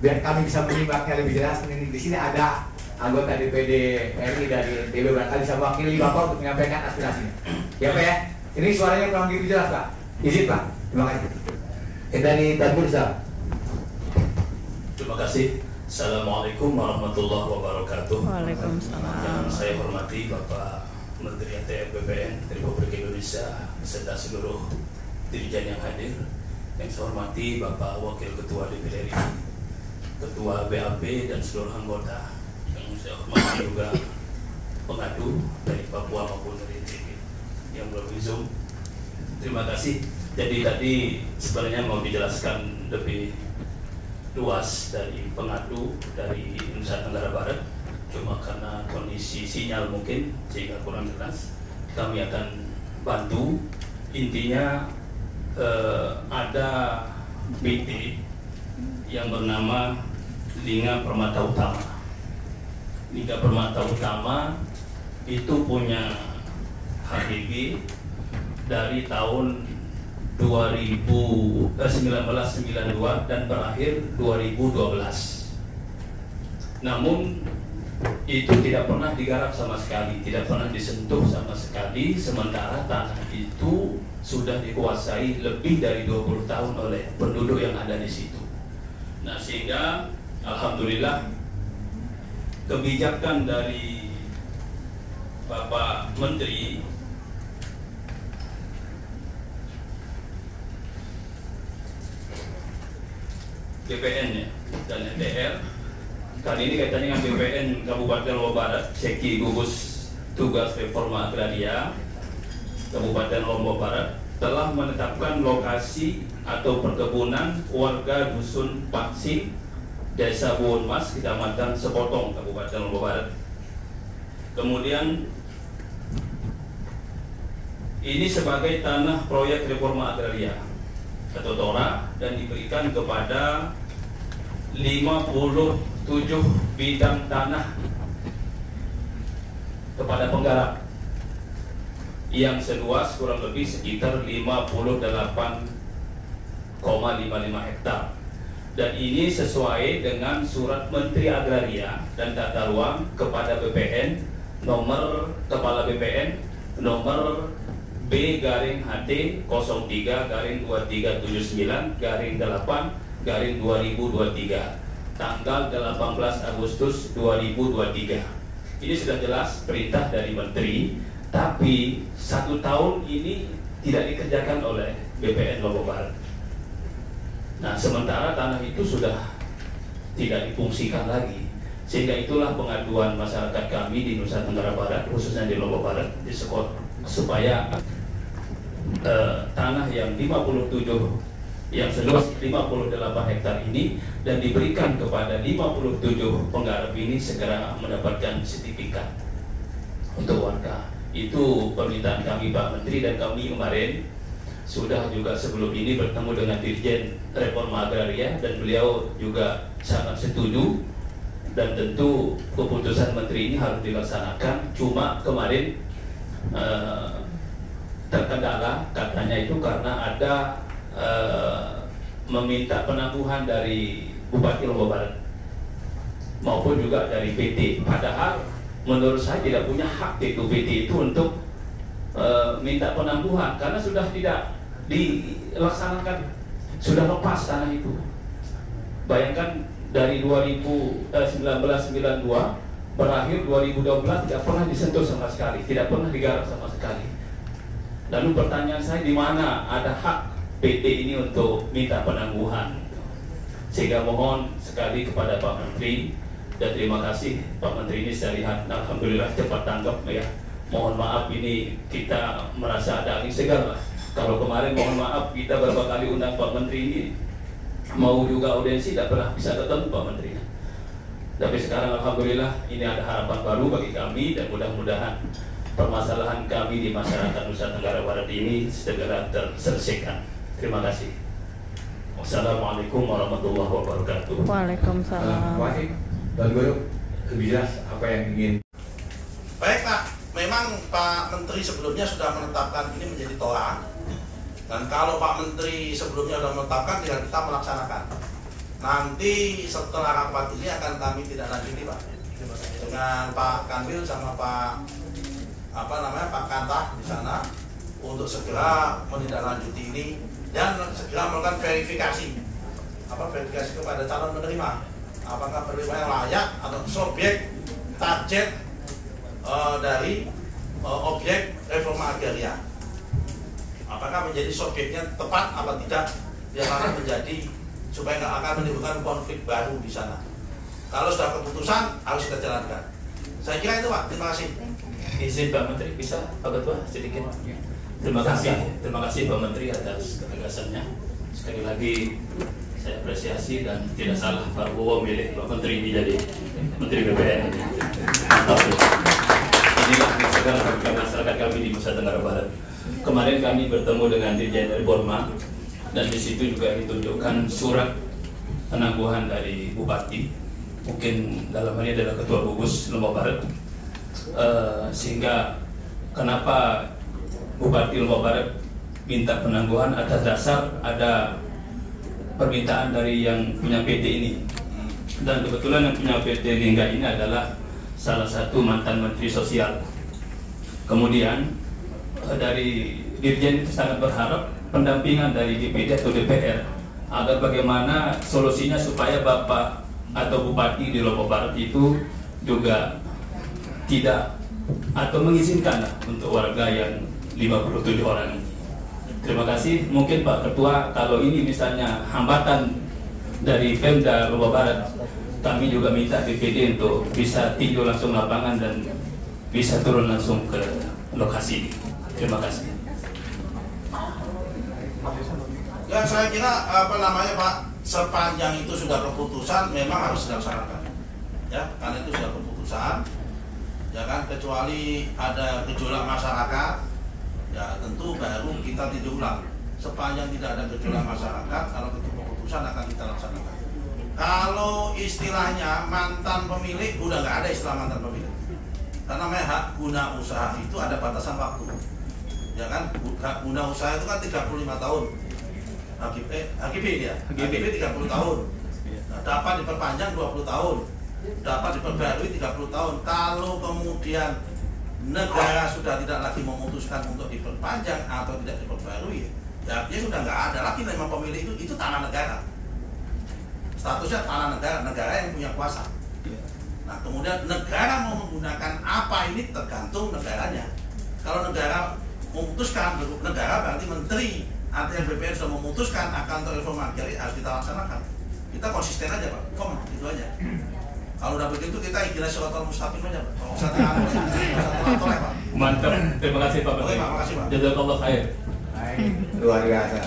Biar kami bisa menyimaknya lebih jelas, di sini ada anggota DPD RI dari DB, barangkali bisa mewakili Bapak untuk menyampaikan aspirasinya. Ya Pak ya, ini suaranya kurang begitu jelas Pak. Izin Pak, terima kasih. Dari Tanpur Sah. Terima kasih. Assalamualaikum warahmatullahi wabarakatuh. Waalaikumsalam. Yang saya hormati Bapak Menteri ATR BPN Republik Indonesia beserta seluruh dirjen yang hadir. Yang saya hormati Bapak Wakil Ketua DPD RI, Ketua BAP dan seluruh anggota. Yang saya hormati juga pengadu dari Papua maupun dari NTB yang melalui Zoom. Terima kasih. Jadi tadi sebenarnya mau dijelaskan lebih luas dari pengadu dari Nusa Tenggara Barat, cuma karena kondisi sinyal mungkin sehingga kurang jelas. Kami akan bantu. Intinya ada BT yang bernama Lingga Permata Utama. Lingga Permata Utama itu punya HGB dari tahun 1992 dan berakhir 2012. Namun itu tidak pernah digarap sama sekali, tidak pernah disentuh sama sekali, sementara tanah itu sudah dikuasai lebih dari 20 tahun oleh penduduk yang ada di situ. Nah, sehingga alhamdulillah kebijakan dari Bapak Menteri BPN dan NTR kali ini kaitannya dengan BPN Kabupaten Lombok Barat, Seki Gugus Tugas Reforma Agraria Kabupaten Lombok Barat telah menetapkan lokasi atau perkebunan warga Dusun Paksing, Desa Buun Mas, Kecamatan Sepotong, Kabupaten Lombok Barat. Kemudian ini sebagai tanah proyek reforma agraria atau TORA dan diberikan kepada 57 bidang tanah kepada penggarap yang seluas kurang lebih sekitar 58,55 hektar, dan ini sesuai dengan surat Menteri Agraria dan Tata Ruang kepada BPN nomor Kepala BPN nomor B-2379/2379/8/2023 tanggal 18 Agustus 2023. Ini sudah jelas perintah dari Menteri, tapi 1 tahun ini tidak dikerjakan oleh BPN Lombok Barat. Nah, sementara tanah itu sudah tidak difungsikan lagi, sehingga itulah pengaduan masyarakat kami di Nusa Tenggara Barat, khususnya di Lombok Barat, di Sekot, supaya tanah yang 57 yang seluas 58 hektar ini dan diberikan kepada 57 penggarap ini segera mendapatkan sertifikat untuk warga. Itu permintaan kami Pak Menteri, dan kami kemarin sudah juga sebelum ini bertemu dengan Dirjen Reforma Agraria dan beliau juga sangat setuju, dan tentu keputusan Menteri ini harus dilaksanakan. Cuma kemarin terkendala katanya itu karena ada meminta penangguhan dari Bupati Lombok Barat maupun juga dari PT. Padahal menurut saya tidak punya hak itu PT itu untuk minta penangguhan karena sudah tidak dilaksanakan, sudah lepas tanah itu. Bayangkan dari 1992 berakhir 2012 tidak pernah disentuh sama sekali, tidak pernah digarap sama sekali. Lalu pertanyaan saya, di mana ada hak PT ini untuk minta penangguhan? Sehingga mohon sekali kepada Pak Menteri, dan terima kasih Pak Menteri ini saya lihat alhamdulillah cepat tanggap ya. Mohon maaf ini kita merasa ada angin segar lah. Kalau kemarin mohon maaf kita beberapa kali undang Pak Menteri ini, mau juga audiensi tidak pernah bisa ketemu Pak Menteri. Tapi sekarang alhamdulillah ini ada harapan baru bagi kami, dan mudah-mudahan permasalahan kami di masyarakat Nusa Tenggara Barat ini segera terselesaikan. Terima kasih. Wassalamualaikum warahmatullahi wabarakatuh. Waalaikumsalam. Terima kasih. Dan Guru, lebih jelas apa yang ingin. Baik Pak, memang Pak Menteri sebelumnya sudah menetapkan ini menjadi TORA. Dan kalau Pak Menteri sebelumnya sudah menetapkan, tinggal kita melaksanakan. Nanti setelah rapat ini akan kami tidak lanjuti Pak, dengan Pak Kanwil sama Pak Pak Kantah di sana untuk segera menindaklanjuti ini dan segera melakukan verifikasi kepada calon penerima, apakah penerima yang layak atau subjek target dari objek reforma agraria, apakah menjadi subjeknya tepat apa tidak, yang akan menjadi supaya nggak akan menimbulkan konflik baru di sana. Kalau sudah keputusan harus kita jalankan. Saya kira itu Pak. Terima kasih. Izin Pak Menteri, bisa Pak Ketua sedikit. Terima kasih Pak Menteri atas ketegasannya. Sekali lagi saya apresiasi dan tidak salah Pak Bowo milih Pak Menteri ini jadi Menteri BPN. Inilah segala masyarakat kami di Nusa Tenggara Barat. Kemarin kami bertemu dengan Dirjen dari Borma dan di situ juga ditunjukkan surat penangguhan dari Bupati, mungkin dalam hal ini adalah Ketua Gugus Lombok Barat, sehingga kenapa Bupati Lombok Barat minta penangguhan atas dasar ada permintaan dari yang punya PT ini, dan kebetulan yang punya PT Lingga ini adalah salah satu mantan Menteri Sosial. Kemudian dari Dirjen itu sangat berharap pendampingan dari DPD atau DPR agar bagaimana solusinya supaya Bapak atau Bupati di Lombok Barat itu juga tidak atau mengizinkan untuk warga yang 57 orang ini. Terima kasih. Mungkin Pak Ketua, kalau ini misalnya hambatan dari Pemda Lombok Barat, kami juga minta DPD untuk bisa tinjau langsung lapangan dan bisa turun langsung ke lokasi. Terima kasih. Ya saya kira Pak, sepanjang itu sudah keputusan memang harus dilaksanakan. Ya, karena itu sudah keputusan. Ya kan, kecuali ada gejolak masyarakat, ya tentu baru kita tinjau ulang. Sepanjang tidak ada gejolak masyarakat, kalau itu keputusan akan kita laksanakan. Kalau istilahnya mantan pemilik, udah nggak ada istilah mantan pemilik. Karena hak guna usaha itu ada batasan waktu. Ya kan, hak guna usaha itu kan 35 tahun. HGB dia, HGB 30 tahun. Nah, dapat diperpanjang 20 tahun. Dapat diperbarui 30 tahun. Kalau kemudian negara sudah tidak lagi memutuskan untuk diperpanjang atau tidak diperbarui, ya artinya sudah nggak ada lagi nama pemilik itu tanah negara. Statusnya tanah negara, negara yang punya kuasa. Nah, kemudian negara mau menggunakan apa ini tergantung negaranya. Kalau negara memutuskan, negara berarti menteri atau yang BPN sudah memutuskan akan reforma agraria harus kita laksanakan. Kita konsisten aja Pak, itu aja. Kalau udah begitu kita ikhlas suratul mustaqim aja Pak. Mantap, terima kasih Pak. Oke Pak, makasih Pak. Jazakallah khair. Luar biasa.